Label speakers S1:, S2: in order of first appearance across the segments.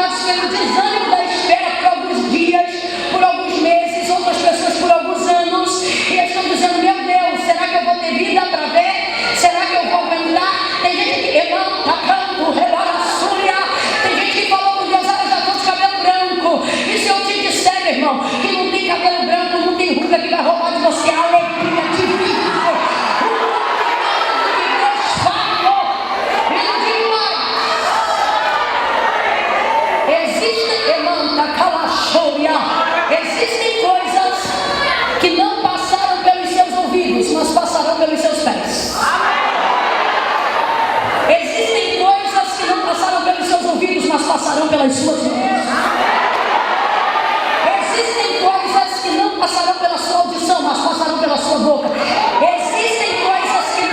S1: marcados pelo desânimo da espera por alguns dias, por alguns meses, outras pessoas por alguns anos, e estão dizendo: meu Deus, será que eu vou ter vida para ver? Será que eu vou aguentar? Tem gente que irmão, tá canto, rebora a súria. Tem gente que falou com Deus: olha, eu já estou de cabelo branco. E se eu te disser, meu irmão, que não tem cabelo branco, não tem ruga que vai roubar de você a alegria de vida. Existem coisas que não passaram pelos seus ouvidos, mas passarão pelos seus pés. Existem coisas que não passaram pelos seus ouvidos, mas passarão pelas suas mãos. Existem coisas que não passarão pela sua audição, mas passarão pela sua boca. Existem coisas que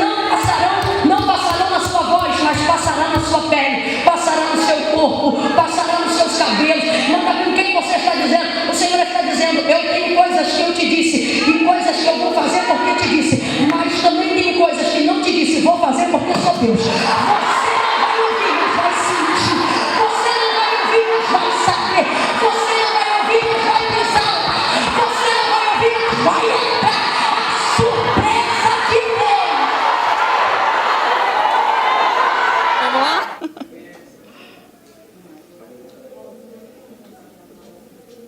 S1: não passarão na sua voz, mas passarão na sua pele, passarão no seu corpo, passarão nos seus cabelos. Não está vendo o que você está dizendo? O Senhor está dizendo: eu tenho coisas que eu te disse e coisas que eu vou fazer porque te disse, mas também tenho coisas que não te disse, vou fazer porque sou Deus. Você não vai ouvir, mas vai sentir. Você não vai ouvir, mas vai saber. Você não vai ouvir, mas vai pisar. Você não vai ouvir, mas vai entrar. A surpresa que vem.
S2: Vamos lá?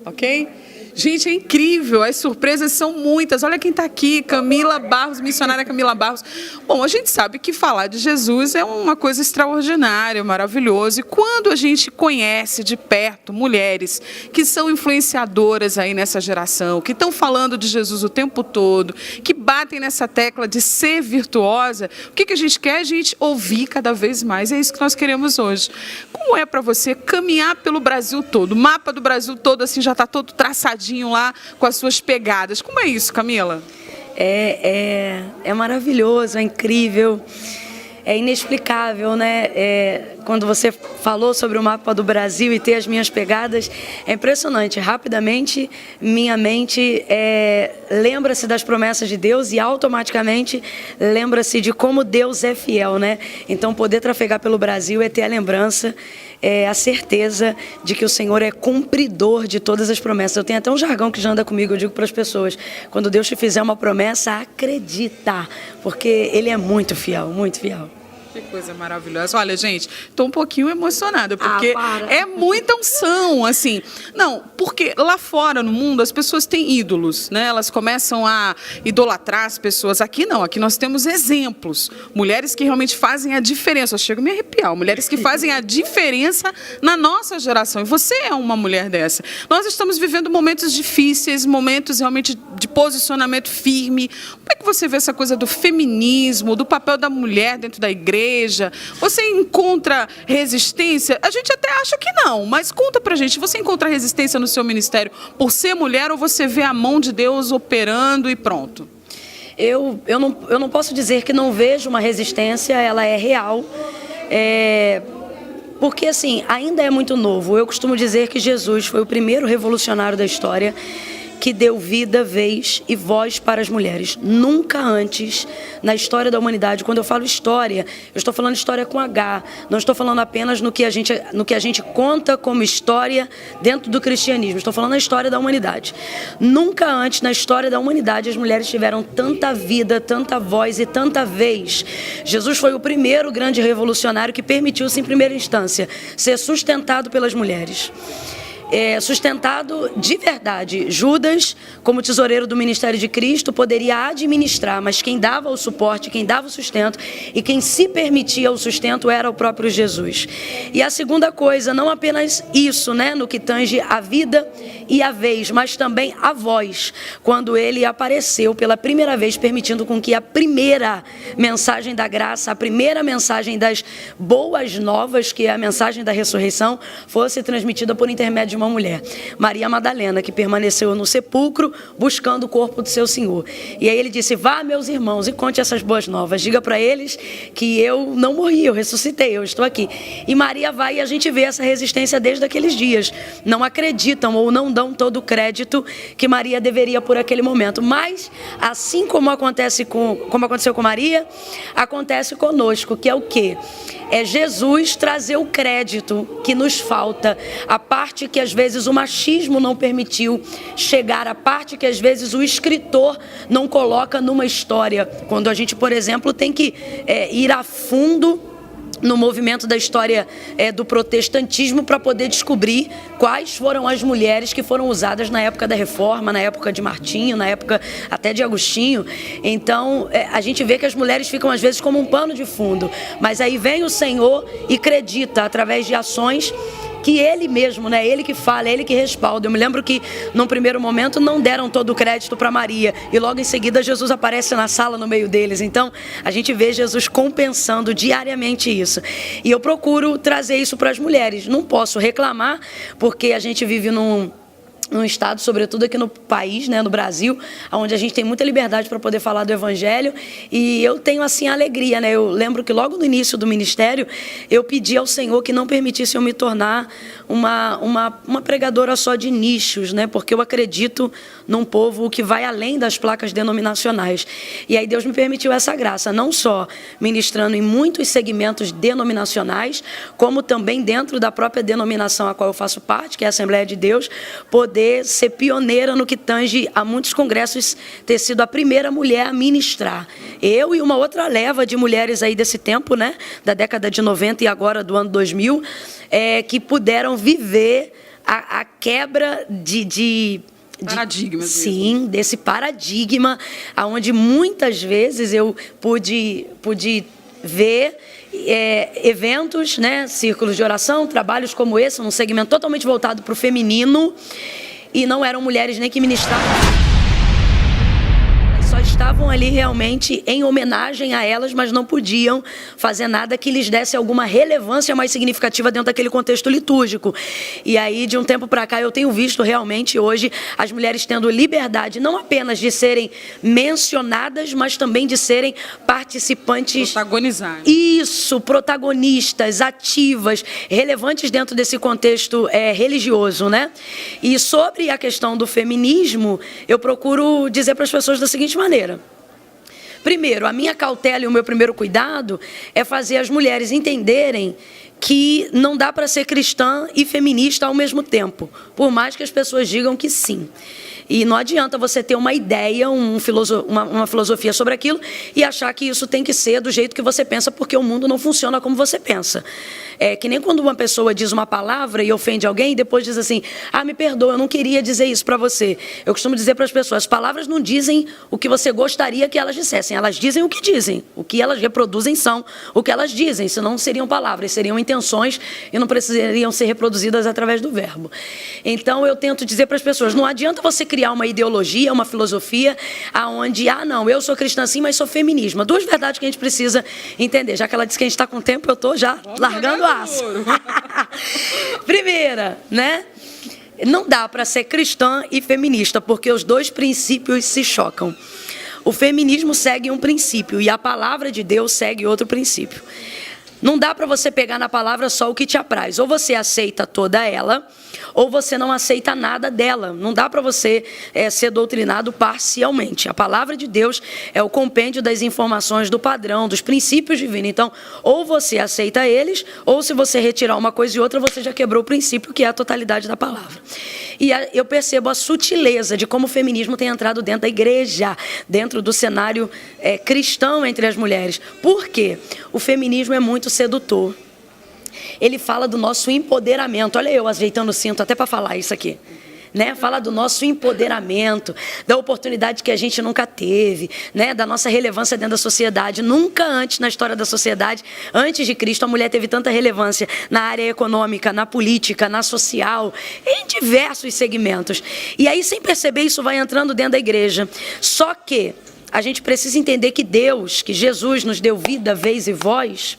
S2: Ok? Gente, é incrível, as surpresas são muitas. Olha quem está aqui, Camila Barros, missionária Camila Barros. Bom, a gente sabe que falar de Jesus é uma coisa extraordinária, maravilhosa. E quando a gente conhece de perto mulheres que são influenciadoras aí nessa geração, que estão falando de Jesus o tempo todo, que batem nessa tecla de ser virtuosa, o que a gente quer? A gente ouvir cada vez mais. É isso que nós queremos hoje. Como é para você caminhar pelo Brasil todo? O mapa do Brasil todo assim já está todo traçadinho lá com as suas pegadas. Como é isso, Camila?
S3: É maravilhoso, é incrível, é inexplicável, né? Quando você falou sobre o mapa do Brasil e ter as minhas pegadas, é impressionante. Rapidamente, minha mente lembra-se das promessas de Deus e automaticamente lembra-se de como Deus é fiel, né? Então, poder trafegar pelo Brasil é ter a lembrança, a certeza de que o Senhor é cumpridor de todas as promessas. Eu tenho até um jargão que já anda comigo, eu digo para as pessoas: quando Deus te fizer uma promessa, acredita, porque Ele é muito fiel, muito fiel.
S2: Que coisa maravilhosa. Olha, gente, estou um pouquinho emocionada, porque é muita unção, assim. Não, porque lá fora, no mundo, as pessoas têm ídolos, né? Elas começam a idolatrar as pessoas. Aqui não, aqui nós temos exemplos. Mulheres que realmente fazem a diferença. Eu chego a me arrepiar. Mulheres que fazem a diferença na nossa geração. E você é uma mulher dessa. Nós estamos vivendo momentos difíceis, momentos realmente de posicionamento firme. Como é que você vê essa coisa do feminismo, do papel da mulher dentro da igreja? Você encontra resistência? A gente até acha que não, mas conta pra gente, você encontra resistência no seu ministério por ser mulher ou você vê a mão de Deus operando e pronto?
S3: Eu não posso dizer que não vejo uma resistência, ela é real, porque assim, ainda é muito novo. Eu costumo dizer que Jesus foi o primeiro revolucionário da história que deu vida, vez e voz para as mulheres. Nunca antes na história da humanidade, quando eu falo história, eu estou falando história com H, não estou falando apenas no que a gente conta como história dentro do cristianismo, estou falando a história da humanidade. Nunca antes na história da humanidade as mulheres tiveram tanta vida, tanta voz e tanta vez. Jesus foi o primeiro grande revolucionário que permitiu-se, em primeira instância, ser sustentado pelas mulheres. Sustentado de verdade. Judas, como tesoureiro do ministério de Cristo, poderia administrar, mas quem dava o suporte, quem dava o sustento e quem se permitia o sustento era o próprio Jesus. E a segunda coisa, não apenas isso, né, no que tange a vida e a vez, mas também a voz, quando ele apareceu pela primeira vez, permitindo com que a primeira mensagem da graça, a primeira mensagem das boas novas, que é a mensagem da ressurreição, fosse transmitida por intermédio de uma mulher, Maria Madalena, que permaneceu no sepulcro buscando o corpo do seu Senhor. E aí ele disse: vá, meus irmãos, e conte essas boas novas. Diga para eles que eu não morri, eu ressuscitei, eu estou aqui. E Maria vai, e a gente vê essa resistência desde aqueles dias. Não acreditam ou não dão todo o crédito que Maria deveria por aquele momento. Mas, assim como aconteceu com Maria, acontece conosco, que é o quê? É Jesus trazer o crédito que nos falta, a parte que às vezes o machismo não permitiu chegar, a parte que às vezes o escritor não coloca numa história. Quando a gente, por exemplo, tem que ir a fundo no movimento da história do protestantismo para poder descobrir quais foram as mulheres que foram usadas na época da Reforma, na época de Martinho, na época até de Agostinho. Então, a gente vê que as mulheres ficam às vezes como um pano de fundo, mas aí vem o Senhor e acredita através de ações que Ele mesmo, né? Ele que fala, Ele que respalda. Eu me lembro que, num primeiro momento, não deram todo o crédito para Maria. E logo em seguida, Jesus aparece na sala no meio deles. Então, a gente vê Jesus compensando diariamente isso. E eu procuro trazer isso para as mulheres. Não posso reclamar, porque a gente vive num estado, sobretudo aqui no país, né, no Brasil, onde a gente tem muita liberdade para poder falar do Evangelho, e eu tenho assim alegria, né? Eu lembro que logo no início do ministério eu pedi ao Senhor que não permitisse eu me tornar uma pregadora só de nichos, né? Porque eu acredito num povo que vai além das placas denominacionais. E aí Deus me permitiu essa graça, não só ministrando em muitos segmentos denominacionais, como também dentro da própria denominação a qual eu faço parte, que é a Assembleia de Deus, poder ser pioneira no que tange a muitos congressos, ter sido a primeira mulher a ministrar. Eu e uma outra leva de mulheres aí desse tempo, né, da década de 90 e agora do ano 2000, que puderam viver a quebra de
S2: paradigma.
S3: Sim, desse paradigma, onde muitas vezes eu pude ver eventos, né, círculos de oração, trabalhos como esse, num segmento totalmente voltado para o feminino, e não eram mulheres nem que ministravam, só estavam ali realmente em homenagem a elas, mas não podiam fazer nada que lhes desse alguma relevância mais significativa dentro daquele contexto litúrgico. E aí, de um tempo para cá, eu tenho visto realmente hoje as mulheres tendo liberdade, não apenas de serem mencionadas, mas também de serem participantes.
S2: Protagonizar.
S3: Isso, protagonistas, ativas, relevantes dentro desse contexto religioso, né? E sobre a questão do feminismo, eu procuro dizer para as pessoas da seguinte maneira. Primeiro, a minha cautela e o meu primeiro cuidado é fazer as mulheres entenderem que não dá para ser cristã e feminista ao mesmo tempo, por mais que as pessoas digam que sim. E não adianta você ter uma ideia, uma filosofia sobre aquilo e achar que isso tem que ser do jeito que você pensa, porque o mundo não funciona como você pensa. É que nem quando uma pessoa diz uma palavra e ofende alguém e depois diz assim: ah, me perdoa, eu não queria dizer isso para você. Eu costumo dizer para as pessoas: as palavras não dizem o que você gostaria que elas dissessem, elas dizem o que dizem. O que elas reproduzem são o que elas dizem, senão seriam palavras, seriam intenções e não precisariam ser reproduzidas através do verbo. Então eu tento dizer para as pessoas: não adianta você criar uma ideologia, uma filosofia, aonde, não, eu sou cristã sim, mas sou feminismo. Duas verdades que a gente precisa entender. Já que ela disse que a gente está com tempo, eu estou já largando o aço. Primeira, né? Não dá para ser cristã e feminista, porque os dois princípios se chocam. O feminismo segue um princípio e a palavra de Deus segue outro princípio. Não dá para você pegar na palavra só o que te apraz. Ou você aceita toda ela, ou você não aceita nada dela. Não dá para você ser doutrinado parcialmente. A palavra de Deus é o compêndio das informações do padrão, dos princípios divinos. Então, ou você aceita eles, ou se você retirar uma coisa e outra, você já quebrou o princípio, que é a totalidade da palavra. E eu percebo a sutileza de como o feminismo tem entrado dentro da igreja, dentro do cenário cristão entre as mulheres. Por quê? O feminismo é muito sedutor. Ele fala do nosso empoderamento. Olha eu ajeitando o cinto até para falar isso aqui. Né? Fala do nosso empoderamento, da oportunidade que a gente nunca teve, né? Da nossa relevância dentro da sociedade. Nunca antes na história da sociedade, antes de Cristo, a mulher teve tanta relevância na área econômica, na política, na social, em diversos segmentos. E aí, sem perceber, isso vai entrando dentro da igreja. Só que a gente precisa entender que Deus, que Jesus nos deu vida, vez e voz,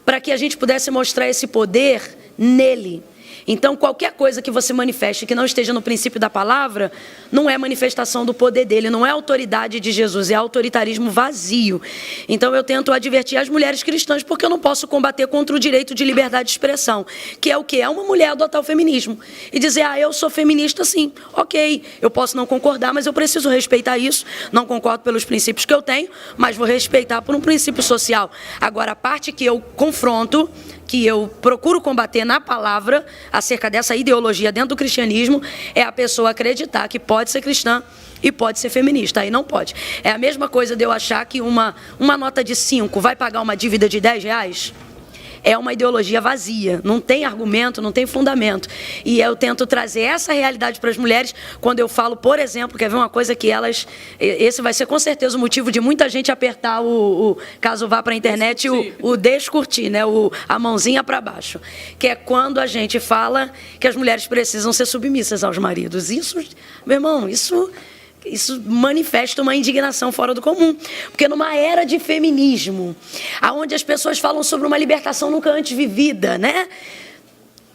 S3: para que a gente pudesse mostrar esse poder nele. Então, qualquer coisa que você manifeste que não esteja no princípio da palavra, não é manifestação do poder dele, não é autoridade de Jesus, é autoritarismo vazio. Então, eu tento advertir as mulheres cristãs, porque eu não posso combater contra o direito de liberdade de expressão, que é o quê? É uma mulher adotar o feminismo e dizer, eu sou feminista sim, ok, eu posso não concordar, mas eu preciso respeitar isso, não concordo pelos princípios que eu tenho, mas vou respeitar por um princípio social. Agora, a parte que eu confronto, que eu procuro combater na palavra, acerca dessa ideologia dentro do cristianismo, é a pessoa acreditar que pode ser cristã e pode ser feminista. Aí não pode. É a mesma coisa de eu achar que uma nota de 5 vai pagar uma dívida de R$10. É uma ideologia vazia, não tem argumento, não tem fundamento. E eu tento trazer essa realidade para as mulheres quando eu falo, por exemplo, quer ver uma coisa que elas... Esse vai ser com certeza o motivo de muita gente apertar caso vá para a internet, o descurtir, né? A mãozinha para baixo. Que é quando a gente fala que as mulheres precisam ser submissas aos maridos. Isso, meu irmão, isso manifesta uma indignação fora do comum. Porque numa era de feminismo, onde as pessoas falam sobre uma libertação nunca antes vivida, né?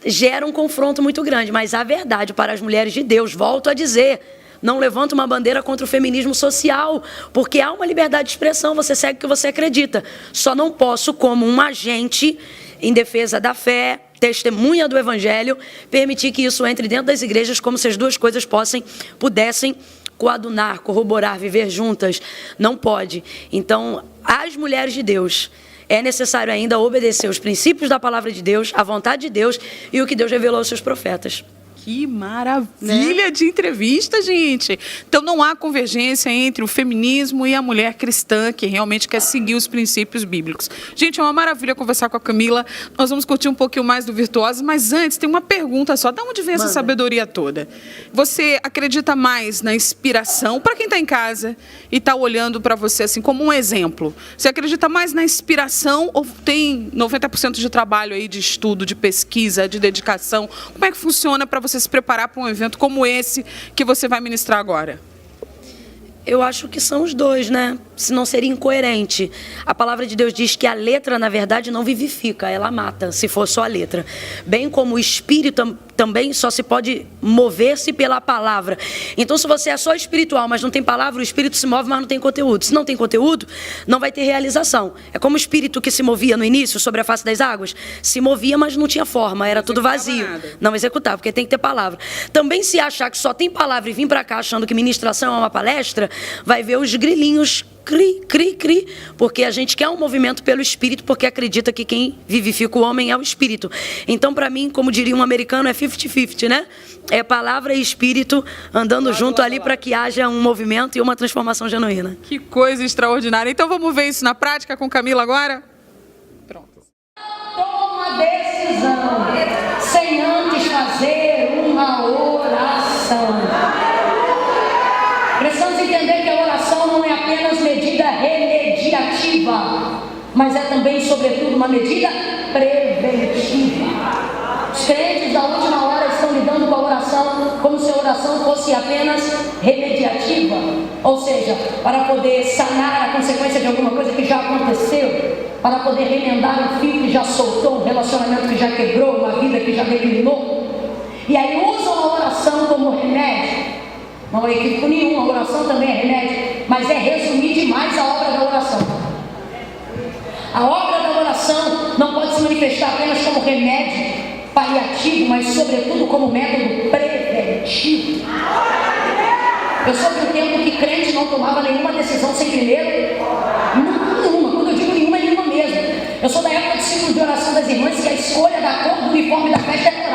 S3: Gera um confronto muito grande. Mas a verdade para as mulheres de Deus, volto a dizer, não levanta uma bandeira contra o feminismo social, porque há uma liberdade de expressão, você segue o que você acredita. Só não posso, como um agente em defesa da fé, testemunha do evangelho, permitir que isso entre dentro das igrejas como se as duas coisas pudessem coadunar, corroborar, viver juntas. Não pode. Então, as mulheres de Deus, é necessário ainda obedecer os princípios da palavra de Deus, a vontade de Deus e o que Deus revelou aos seus profetas.
S2: Que maravilha de entrevista, gente. Então não há convergência entre o feminismo e a mulher cristã que realmente quer seguir os princípios bíblicos. Gente, é uma maravilha conversar com a Camila. Nós vamos curtir um pouquinho mais do Virtuosa, mas antes tem uma pergunta só. De onde vem essa sabedoria toda? Você acredita mais na inspiração? Para quem está em casa e está olhando para você assim como um exemplo, você acredita mais na inspiração ou tem 90% de trabalho aí de estudo, de pesquisa, de dedicação? Como é que funciona para você se preparar para um evento como esse que você vai ministrar agora?
S3: Eu acho que são os dois, né? Senão seria incoerente. A palavra de Deus diz que a letra, na verdade, não vivifica, ela mata, se for só a letra. Bem como o espírito também só se pode mover-se pela palavra. Então, se você é só espiritual, mas não tem palavra, o espírito se move, mas não tem conteúdo. Se não tem conteúdo, não vai ter realização. É como o espírito que se movia no início, sobre a face das águas, se movia, mas não tinha forma, era tudo vazio. Não executava, porque tem que ter palavra. Também, se achar que só tem palavra e vir para cá achando que ministração é uma palestra, vai ver os grilinhos cri, cri, cri, porque a gente quer um movimento pelo espírito, porque acredita que quem vivifica o homem é o espírito. Então, para mim, como diria um americano, é 50-50, né? É palavra e espírito andando junto ali para que haja um movimento e uma transformação genuína.
S2: Que coisa extraordinária. Então, vamos ver isso na prática com Camila agora? Pronto.
S1: Toma decisão, sem antes fazer uma oração. Precisamos entender que a oração não é apenas medida remediativa, mas é também, sobretudo, uma medida preventiva. Os crentes da última hora estão lidando com a oração como se a oração fosse apenas remediativa, ou seja, para poder sanar a consequência de alguma coisa que já aconteceu, para poder remendar um fio que já soltou, um relacionamento que já quebrou, uma vida que já declinou. E aí usam a oração como remédio. Não é equívoco nenhum, a oração também é remédio, mas é resumir demais a obra da oração. A obra da oração não pode se manifestar apenas como remédio paliativo, mas sobretudo como método preventivo. Eu sou de um tempo que crente não tomava nenhuma decisão sem primeiro, nenhuma, quando eu digo nenhuma, é nenhuma mesmo. Eu sou da época do ciclo de oração das irmãs, que a escolha da cor do uniforme da festa era